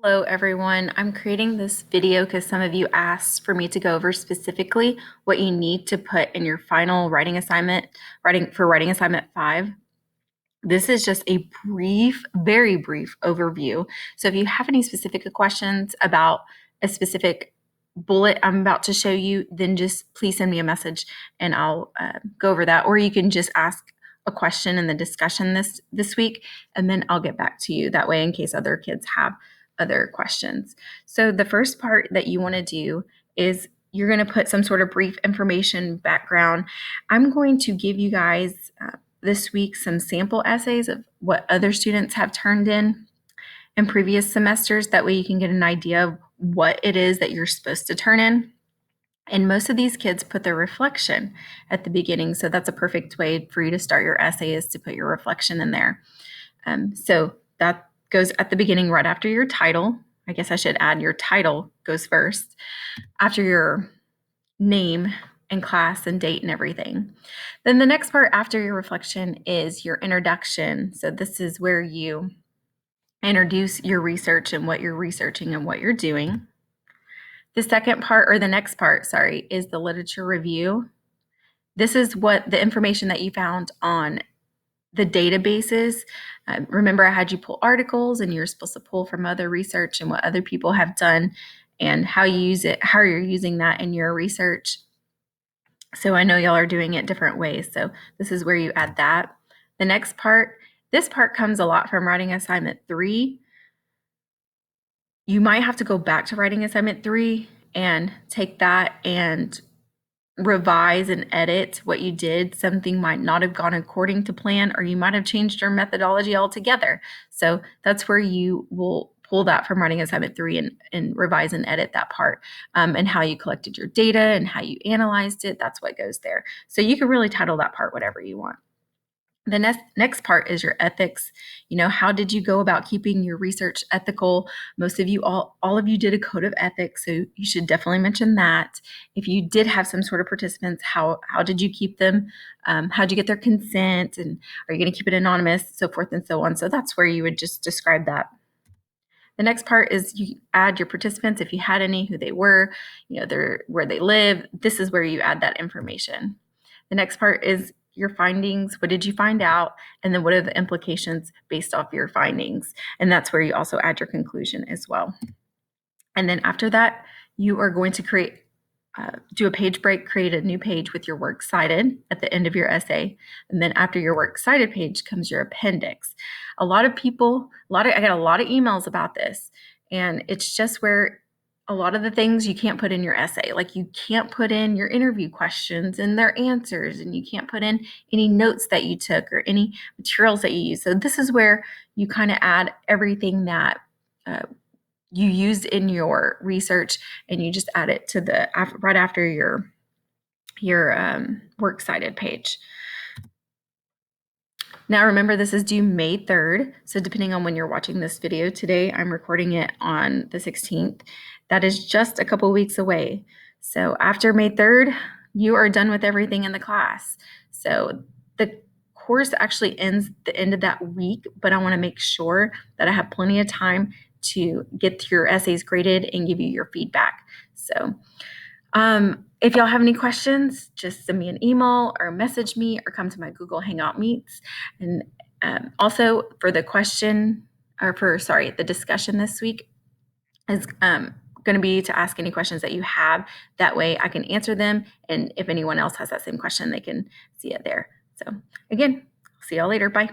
Hello everyone, I'm creating this video because some of you asked for me to go over specifically what you need to put in your final writing assignment, writing assignment 5. This is just a brief, very brief overview. So if you have any specific questions about a specific bullet I'm about to show you, then just please send me a message and I'll go over that. Or you can just ask a question in the discussion this week, and then I'll get back to you that way in case other kids have other questions. So the first part that you want to do is you're going to put some sort of brief information background. I'm going to give you guys this week some sample essays of what other students have turned in previous semesters. That way you can get an idea of what it is that you're supposed to turn in. And most of these kids put their reflection at the beginning. So that's a perfect way for you to start your essay, is to put your reflection in there. So that goes at the beginning right after your title. I guess I should add your title goes first after your name and class and date and everything. Then the next part after your reflection is your introduction. So this is where you introduce your research and what you're researching and what you're doing. The second part, or the next part, sorry, is the literature review. This is what the information that you found on the databases. Remember, I had you pull articles, and you're supposed to pull from other research and what other people have done and how you use it, how you're using that in your research. So I know y'all are doing it different ways. So this is where you add that. The next part, this part comes a lot from writing assignment 3. You might have to go back to writing assignment 3 and take that and revise and edit what you did. Something might not have gone according to plan, or you might have changed your methodology altogether. So that's where you will pull that from writing assignment 3 and revise and edit that part, and how you collected your data and how you analyzed it. That's what goes there. So you can really title that part whatever you want. The next part is your ethics. How did you go about keeping your research ethical? Most of you, all of you did a code of ethics, so you should definitely mention that. If you did have some sort of participants, how did you keep them? How'd you get their consent? And are you going to keep it anonymous? So forth and so on. So that's where you would just describe that. The next part is you add your participants, if you had any, who they were, where they live. This is where you add that information. The next part is your findings. What did you find out? And then what are the implications based off your findings? And that's where you also add your conclusion as well. And then after that, you are going to do a page break, create a new page with your works cited at the end of your essay. And then after your works cited page comes your appendix. I got a lot of emails about this, and it's just where a lot of the things you can't put in your essay. Like, you can't put in your interview questions and their answers, and you can't put in any notes that you took or any materials that you use. So this is where you kind of add everything that you used in your research, and you just add it to right after your works cited page. Now remember, this is due May 3rd. So depending on when you're watching this video today, I'm recording it on the 16th. That is just a couple weeks away. So after May 3rd, you are done with everything in the class. So the course actually ends the end of that week, but I want to make sure that I have plenty of time to get your essays graded and give you your feedback. So if y'all have any questions, just send me an email or message me or come to my Google Hangout meets. And also for the discussion this week is going to be to ask any questions that you have. That way I can answer them. And if anyone else has that same question, they can see it there. So again, see y'all later. Bye.